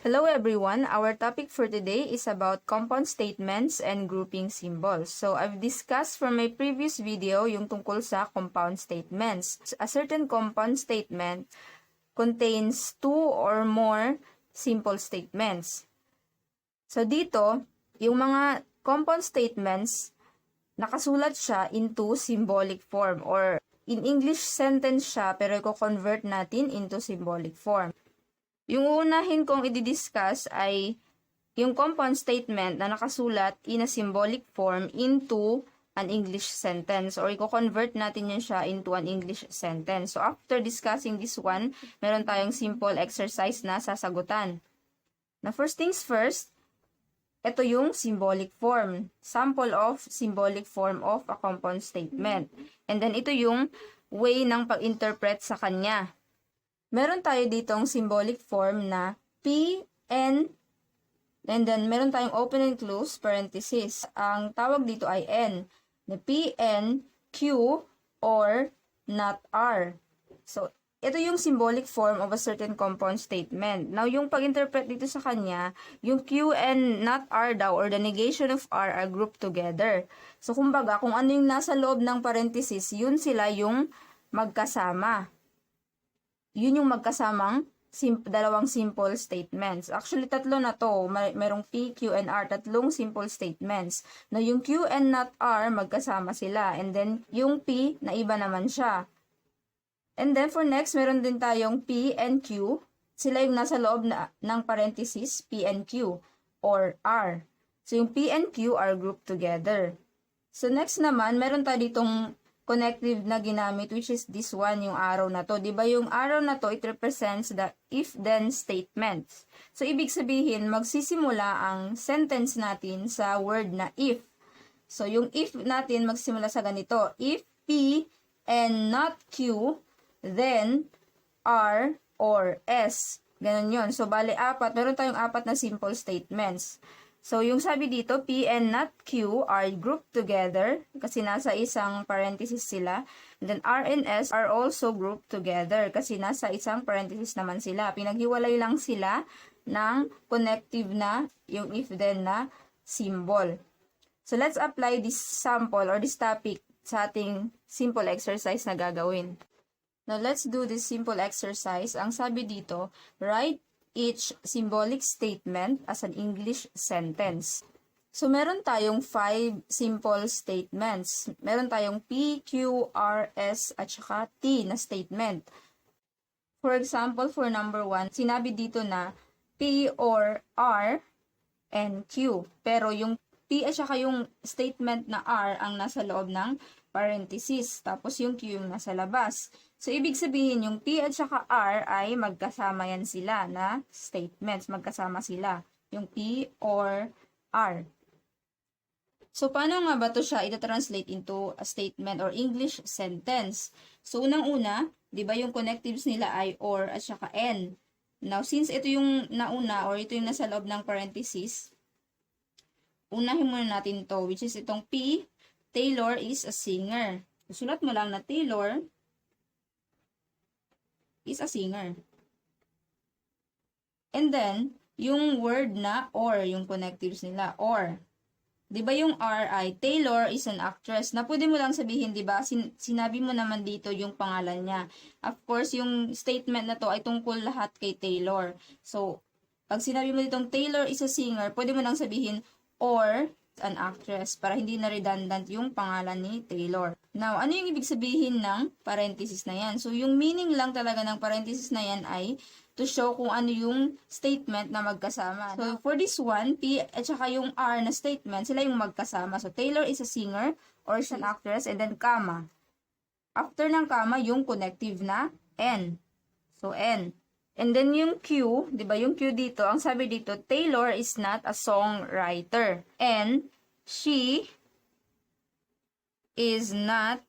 Hello everyone, our topic for today is about compound statements and grouping symbols. So I've discussed from my previous video yung tungkol sa compound statements. A certain compound statement contains two or more simple statements. So dito, yung mga compound statements, nakasulat siya into symbolic form or in English sentence siya pero i-convert natin into symbolic form. Yung uunahin kong i-discuss ay yung compound statement na nakasulat in a symbolic form into an English sentence or i-convert natin yun siya into an English sentence. So after discussing this one, meron tayong simple exercise na sasagutan. Na first things first, ito yung symbolic form. Sample of symbolic form of a compound statement. And then ito yung way ng pag-interpret sa kanya. Meron tayo ditong symbolic form na P, N, and then meron tayong open and close parenthesis. Ang tawag dito ay N. Na P, N, Q, or not R. So, ito yung symbolic form of a certain compound statement. Now, yung pag-interpret dito sa kanya, yung Q and not R daw, or the negation of R are grouped together. So, kumbaga, kung ano yung nasa loob ng parenthesis, yun sila yung magkasama. Yun yung magkasamang dalawang simple statements. Actually, tatlo na to. Merong P, Q, and R. Tatlong simple statements. Na yung Q and not R, magkasama sila. And then, yung P, na iba naman siya. And then, for next, meron din tayong P and Q. Sila yung nasa loob ng parenthesis, P and Q, or R. So, yung P and Q are grouped together. So, next naman, meron tayo ditong connective na ginamit, which is this one, yung arrow na to. Diba yung arrow na to, it represents the if-then statements. So, ibig sabihin, magsisimula ang sentence natin sa word na if. So, yung if natin magsimula sa ganito. If P and not Q, then R or S. Ganon yun. So, bali apat. Meron tayong apat na simple statements. So, yung sabi dito, P and not Q are grouped together kasi nasa isang parenthesis sila. And then, R and S are also grouped together kasi nasa isang parenthesis naman sila. Pinaghiwalay lang sila ng connective na, yung if-then na symbol. So, let's apply this sample or this topic sa ating simple exercise na gagawin. Now, let's do this simple exercise. Ang sabi dito, write each symbolic statement as an English sentence. So, meron tayong 5 simple statements. Meron tayong P, Q, R, S, at saka T na statement. For example, for number 1, sinabi dito na P or R and Q. Pero yung P at saka yung statement na R ang nasa loob ng parenthesis. Tapos yung Q yung nasa labas. So, ibig sabihin, yung P at saka R ay magkasama yan sila na statements. Magkasama sila. Yung P or R. So, paano nga ba ito siya ita-translate into a statement or English sentence? So, unang-una, di ba yung connectives nila ay or at saka N. Now, since ito yung nauna or ito yung nasa loob ng parenthesis, unahin muna natin to, which is itong P, Taylor is a singer. Sulat mo lang na Taylor is a singer. And then, yung word na or, yung connectives nila, or. Di ba yung R ay, Taylor is an actress. Na pwede mo lang sabihin, di ba, sinabi mo naman dito yung pangalan niya. Of course, yung statement na to ay tungkol lahat kay Taylor. So, pag sinabi mo ditong Taylor is a singer, pwede mo lang sabihin, or an actress para hindi na redundant yung pangalan ni Taylor. Now, ano yung ibig sabihin ng parenthesis na yan? So, yung meaning lang talaga ng parenthesis na yan ay to show kung ano yung statement na magkasama. So, for this one, P at saka yung R na statement, sila yung magkasama. So, Taylor is a singer or is an actress and then comma. After ng comma, yung connective na N. So, N. And then yung Q, di ba yung Q dito, ang sabi dito, Taylor is not a songwriter. And she is not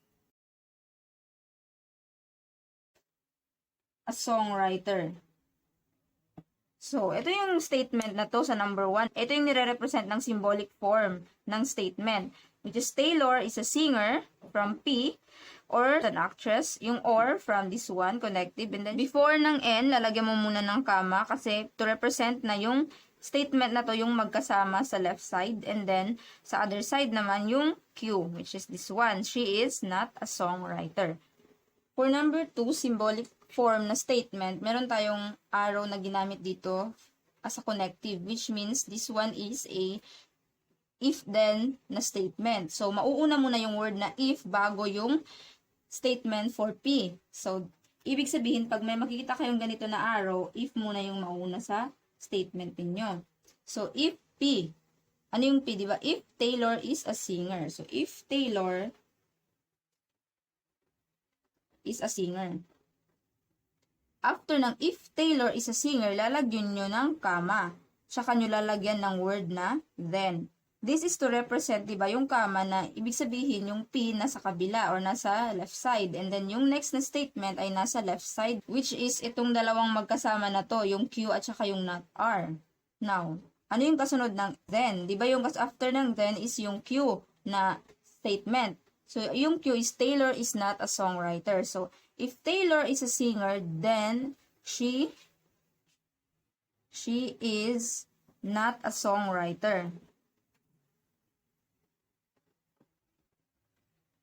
a songwriter. So, ito yung statement na to sa number 1. Ito yung nire-represent ng symbolic form ng statement. which is Taylor is a singer from P, or an actress, yung or from this one, connective, and then before ng N, lalagyan mo muna ng comma kasi to represent na yung statement na to yung magkasama sa left side, and then sa other side naman yung Q, which is this one, she is not a songwriter. For number 2, symbolic form na statement, meron tayong arrow na ginamit dito as a connective, which means this one is a if-then na statement. So, mauuna muna yung word na if bago yung statement for P. So, ibig sabihin, pag may makikita kayong ganito na arrow, if muna yung mauuna sa statement ninyo. So, if P, ano yung P, diba? If Taylor is a singer. So, if Taylor is a singer. After ng if Taylor is a singer, lalagyan nyo ng comma. Tsaka nyo lalagyan ng word na then. This is to represent, diba, yung comma na ibig sabihin yung P nasa kabila or nasa left side. And then yung next na statement ay nasa left side, which is itong dalawang magkasama na to, yung Q at saka yung not R. Now, ano yung kasunod ng then? Diba yung after ng then is yung Q na statement. So, yung Q is Taylor is not a songwriter. So, if Taylor is a singer, then she is not a songwriter.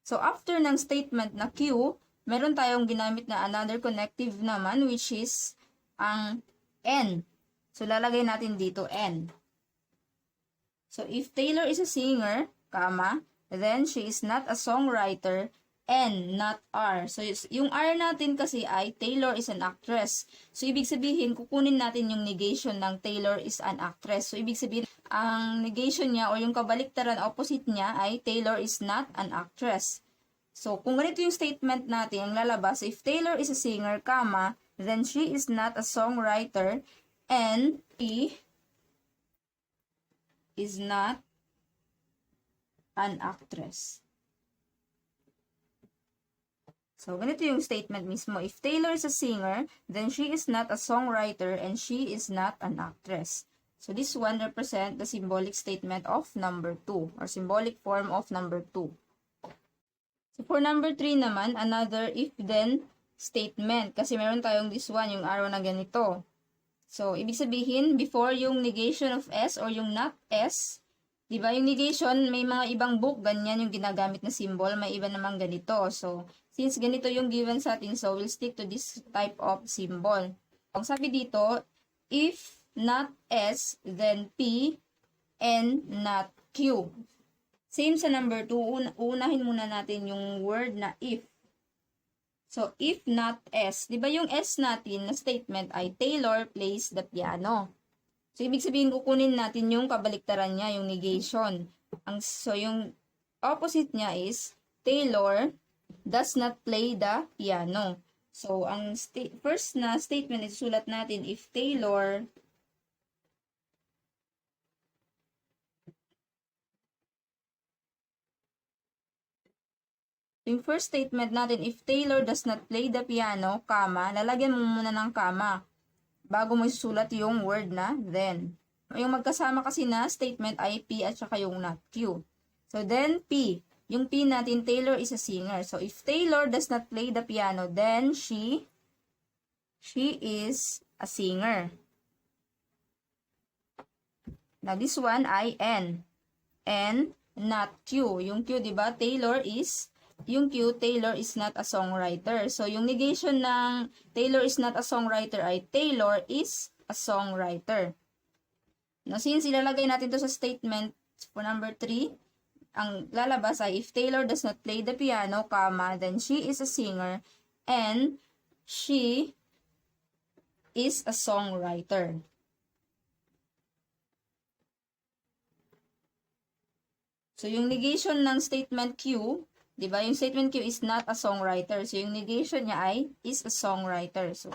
So, after ng statement na Q, meron tayong ginamit na another connective naman, which is ang N. So, lalagay natin dito N. So, if Taylor is a singer, comma, then she is not a songwriter, N, not R. So, yung R natin kasi ay Taylor is an actress. So, ibig sabihin, kukunin natin yung negation ng Taylor is an actress. So, ibig sabihin, ang negation niya o yung kabaliktaran opposite niya ay Taylor is not an actress. So, kung ganito yung statement natin, ang lalabas, if Taylor is a singer, comma, then she is not a songwriter, and he is not an actress. So, ganito yung statement mismo. If Taylor is a singer, then she is not a songwriter and she is not an actress. So, this one represent the symbolic statement of number 2 or symbolic form of number 2. So, for number 3 naman, another if-then statement. Kasi meron tayong this one, yung arrow na ganito. So, ibig sabihin, before yung negation of S or yung not S, diba, yung negation, may mga ibang book, ganyan yung ginagamit na symbol, may iba namang ganito. So, since ganito yung given sa atin, so we'll stick to this type of symbol. Ang sabi dito, if not S, then P, and not Q. Same sa number 2, uunahin muna natin yung word na if. So, if not S, di ba yung S natin na statement ay Taylor plays the piano. So, ibig sabihin, kukunin natin yung kabaliktaran niya, yung negation. So, yung opposite niya is Taylor does not play the piano. So, ang first na statement, isusulat natin, if Taylor yung first statement natin, if Taylor does not play the piano, comma, lalagyan mo muna ng comma bago mo isusulat yung word na then. Yung magkasama kasi na statement ay P at saka yung not Q. So, then P. Yung P natin, Taylor is a singer. So, if Taylor does not play the piano, then she is a singer. Now, this one ay N. N, not Q. Yung Q, diba? Taylor is yung Q, Taylor is not a songwriter. So, yung negation ng Taylor is not a songwriter ay Taylor is a songwriter. Now, since ilalagay natin to sa statement for number 3, ang lalabas ay if Taylor does not play the piano, comma, then she is a singer and she is a songwriter. So, yung negation ng statement Q, diba? Yung statement Q is not a songwriter. So, yung negation niya ay is a songwriter. So,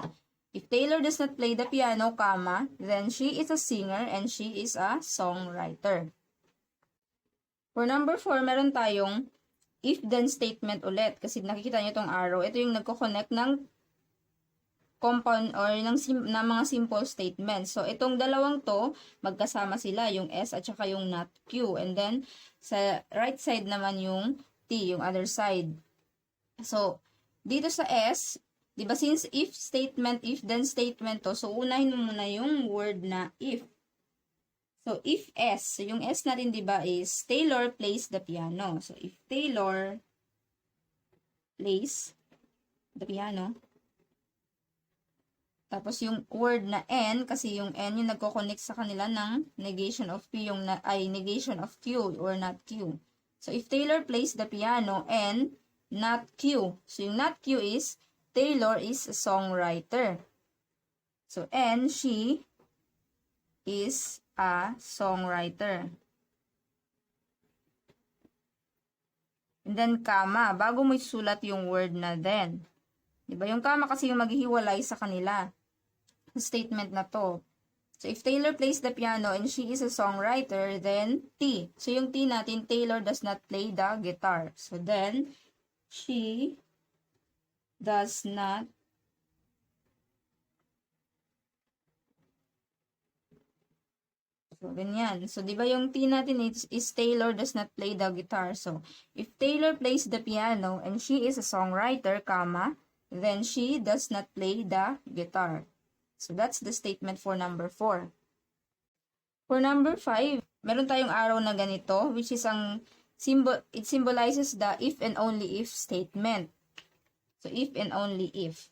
if Taylor does not play the piano, comma, then she is a singer and she is a songwriter. For number 4, meron tayong if-then statement ulit. Kasi nakikita nyo itong arrow. Ito yung nagko-connect ng compound or ng mga simple statements. So, itong dalawang to, magkasama sila, yung S at saka yung not Q. And then, sa right side naman yung T, yung other side. So, dito sa S, di ba since if statement, if then statement to, so unahin mo muna yung word na if. So, if S, so yung S natin di ba is Taylor plays the piano. So, if Taylor plays the piano, tapos yung word na N, kasi yung N yung nagko-connect sa kanila ng negation of P, yung negation of Q or not Q. So, if Taylor plays the piano and not Q. So, yung not Q is Taylor is a songwriter. So, and she is a songwriter. And then, comma. Bago mo isulat yung word na then. Diba? Yung comma kasi yung maghihiwalay sa kanila. Statement na to. So, if Taylor plays the piano and she is a songwriter, then T. So, yung T natin, Taylor does not play the guitar. So, then, she does not So, ganyan. So, di ba yung T natin is Taylor does not play the guitar. So, if Taylor plays the piano and she is a songwriter, comma, then she does not play the guitar. So, that's the statement for number 4. For number 5, meron tayong arrow na ganito, which is it symbolizes the if and only if statement. So, if and only if.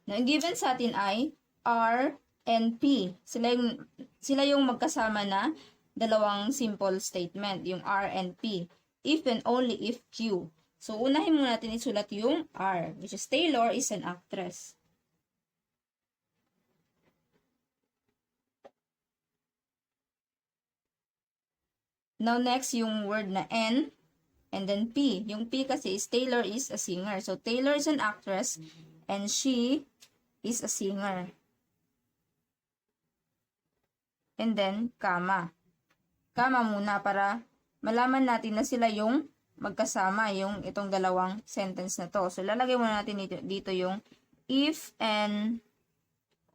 Now, given sa atin ay R and P. Sila yung magkasama na dalawang simple statement, yung R and P. If and only if Q. So, unahin muna natin isulat yung R, which is Taylor is an actress. Now, next, yung word na N, and then P. Yung P kasi is Taylor is a singer. So, Taylor is an actress, and she is a singer. And then, comma. Comma muna para malaman natin na sila yung magkasama, yung itong dalawang sentence na to. So, lalagay muna natin dito yung if and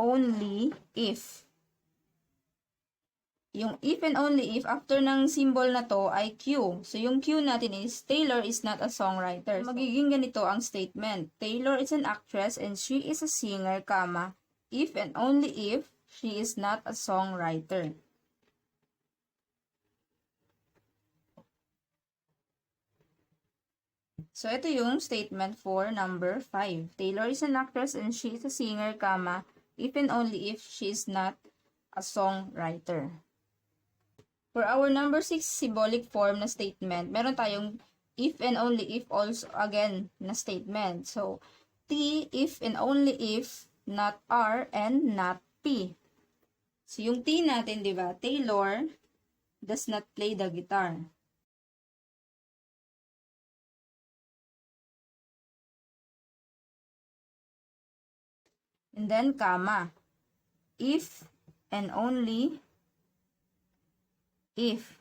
only if. Yung if and only if, after ng symbol na to ay Q. So, yung Q natin is Taylor is not a songwriter. So, magiging ganito ang statement. Taylor is an actress and she is a singer, comma, if and only if she is not a songwriter. So, ito yung statement for number 5. Taylor is an actress and she is a singer, comma, if and only if she is not a songwriter. For our number 6 symbolic form na statement, meron tayong if and only if also again na statement. So, T, if and only if, not R, and not P. So, yung T natin, di ba? Taylor does not play the guitar. And then, comma. If and only if.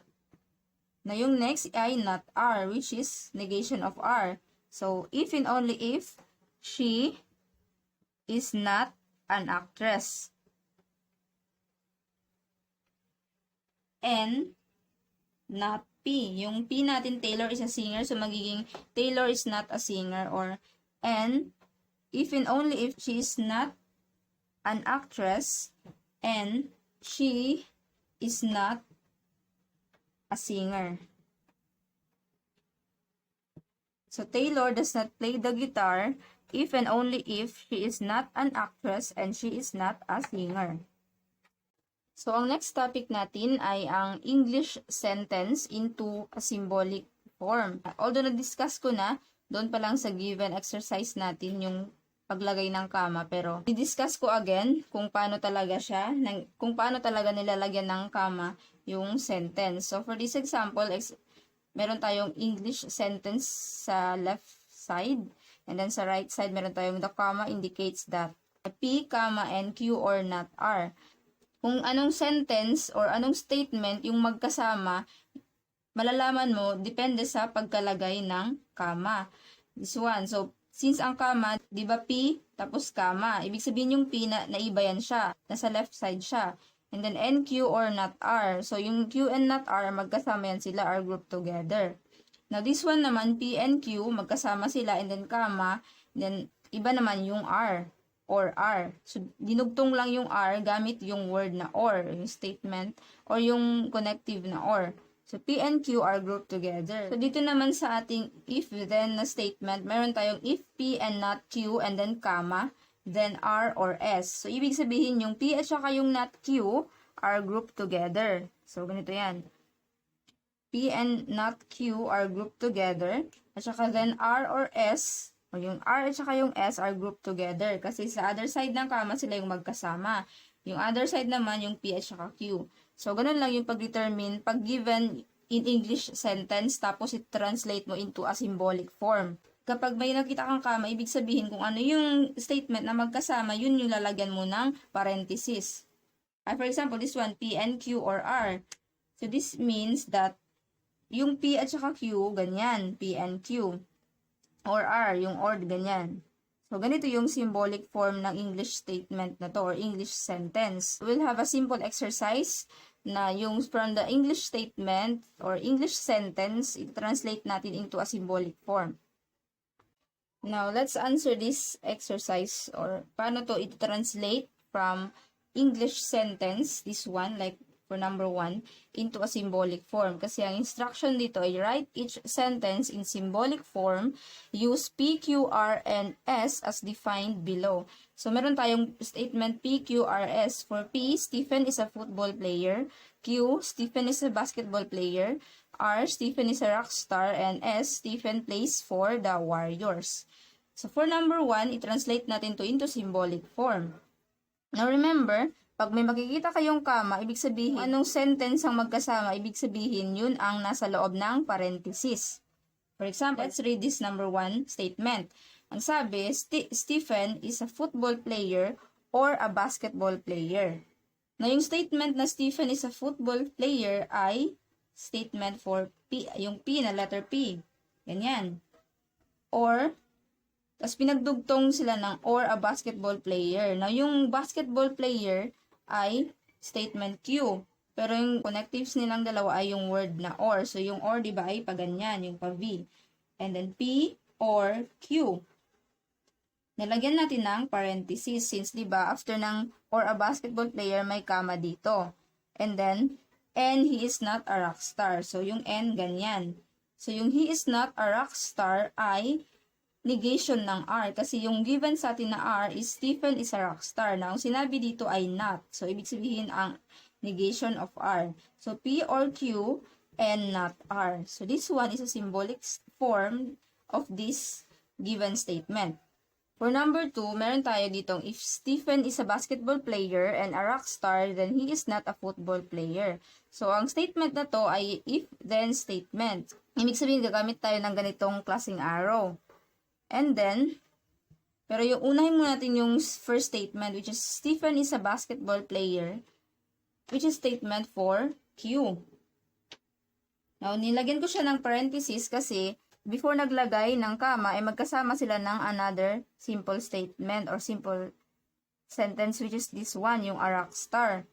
Na yung next ay not R, which is negation of R. So, if and only if she is not an actress. And not P. Yung P natin, Taylor is a singer. So, magiging Taylor is not a singer. Or, and if and only if she is not an actress and she is not a singer. So, Taylor does not play the guitar if and only if she is not an actress and she is not a singer. So, ang next topic natin ay ang English sentence into a symbolic form. Although na-discuss ko na, doon pa lang sa given exercise natin yung paglagay ng comma, pero i-discuss ko again kung paano talaga siya, kung paano talaga nilalagyan ng comma yung sentence. So, for this example, meron tayong English sentence sa left side, and then sa right side, meron tayong the comma indicates that P, comma, and Q or not R. Kung anong sentence or anong statement yung magkasama, malalaman mo, depende sa pagkalagay ng comma. This one. So, Since ang comma, di ba P, tapos comma. Ibig sabihin yung P na naiba yan siya. Nasa left side siya. And then NQ or not R. So, yung Q and not R, magkasama yan sila, are grouped together. Now, this one naman, P and Q, magkasama sila, and then comma, then iba naman yung R or R. So, dinugtong lang yung R gamit yung word na or, yung statement, or yung connective na or. So, P and Q are grouped together. So, dito naman sa ating if-then na statement, meron tayong if P and not Q, and then comma, then R or S. So, ibig sabihin yung P at saka yung not Q are grouped together. So, ganito yan. P and not Q are grouped together. At saka then R or S, o yung R at saka yung S are grouped together. Kasi sa other side ng comma sila yung magkasama. Yung other side naman yung P at saka Q. So, ganun lang yung pag-determine pag given in English sentence tapos i-translate mo into a symbolic form. Kapag may nakita kang comma, ibig sabihin kung ano yung statement na magkasama, yun yung lalagyan mo ng parenthesis. For example, this one, P and Q or R. So, this means that yung P at saka Q, ganyan, P and Q. Or R, yung or, ganyan. So, ganito yung symbolic form ng English statement na to or English sentence. We'll have a simple exercise na yung from the English statement or English sentence, i-translate natin into a symbolic form. Now, let's answer this exercise or paano to i-translate from English sentence, this one, like for number 1, into a symbolic form. Kasi ang instruction dito ay write each sentence in symbolic form, use P, Q, R, and S as defined below. So, meron tayong statement P, Q, R, S. For P, Stephen is a football player. Q, Stephen is a basketball player. R, Stephen is a rock star. And S, Stephen plays for the Warriors. So, for number 1, i-translate natin to into symbolic form. Now, remember, pag may makikita kayong comma, ibig sabihin, anong sentence ang magkasama, ibig sabihin, yun ang nasa loob ng parenthesis. For example, let's read this number 1 statement. Ang sabi, Stephen is a football player or a basketball player. Na yung statement na Stephen is a football player ay statement for P, yung P na letter P. Ganyan. Or, tapos pinagdugtong sila ng or a basketball player. Now, yung basketball player ay statement Q. Pero yung connectives nilang dalawa ay yung word na or. So, yung or, di ba, ay paganyan, yung pa-V. And then, P or Q. Nalagyan natin ng parenthesis since, di ba, after ng or a basketball player, may comma dito. And then, and he is not a rock star. So, yung and, ganyan. So, yung he is not a rock star ay negation ng R. Kasi yung given sa atin na R is Stephen is a rock star. Now, ang sinabi dito ay not. So, ibig sabihin ang negation of R. So, P or Q and not R. So, this one is a symbolic form of this given statement. For number 2, meron tayo ditong if Stephen is a basketball player and a rock star, then he is not a football player. So, ang statement na to ay if-then statement. Ibig sabihin, gagamit tayo ng ganitong klaseng arrow. And then, pero yung unahin muna natin yung first statement, which is Stephen is a basketball player, which is statement for Q. Now, nilagyan ko siya ng parenthesis kasi before naglagay ng comma, ay magkasama sila ng another simple statement or simple sentence, which is this one, yung a rock star.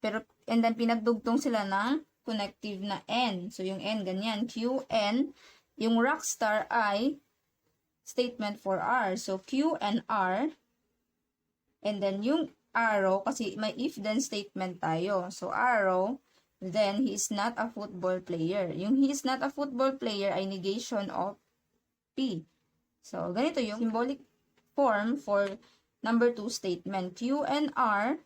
Pero, and then pinagdugtong sila ng connective na N. So, yung N, ganyan, Q, N. Yung rock star ay statement for R. So, Q and R. And then, yung arrow, kasi may if-then statement tayo. So, arrow, then, he is not a football player. Yung he is not a football player ay negation of P. So, ganito yung symbolic form for number 2 statement. Q and R.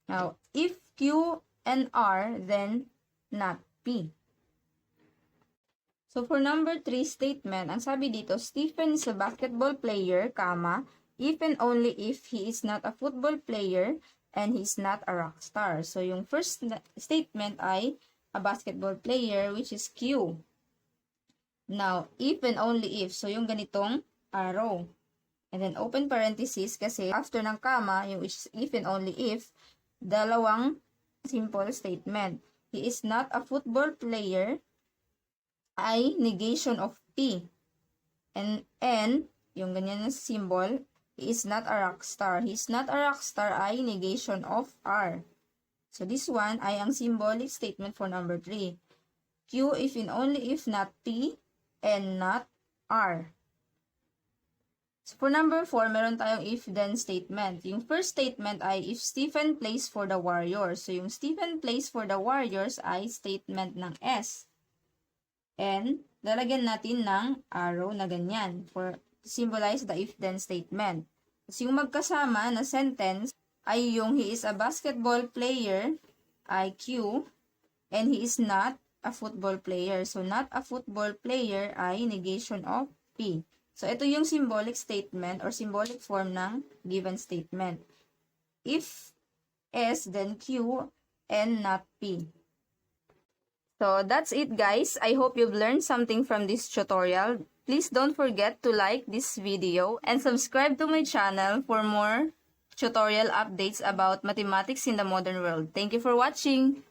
Now, if Q and R, then not P. So, for number 3 statement, ang sabi dito, Stephen is a basketball player, comma, if and only if he is not a football player and he is not a rock star. So, yung first statement ay a basketball player, which is Q. Now, if and only if. So, yung ganitong arrow. And then, open parenthesis kasi after ng comma, yung if and only if, dalawang simple statement. He is not a football player ay negation of P. And N, yung ganyan na symbol, he is not a rock star. He is not a rock star ay negation of R. So this one ay ang symbolic statement for number 3. Q if and only if not P and not R. So for number 4, meron tayong if-then statement. Yung first statement ay if Stephen plays for the Warriors. So yung Stephen plays for the Warriors ay statement ng S. And lalagyan natin ng arrow na ganyan to symbolize the if-then statement. Kasi yung magkasama na sentence ay yung he is a basketball player ay Q and he is not a football player. So not a football player ay negation of P. So ito yung symbolic statement or symbolic form ng given statement. If S, then Q and not P. So that's it guys. I hope you've learned something from this tutorial. Please don't forget to like this video and subscribe to my channel for more tutorial updates about mathematics in the modern world. Thank you for watching.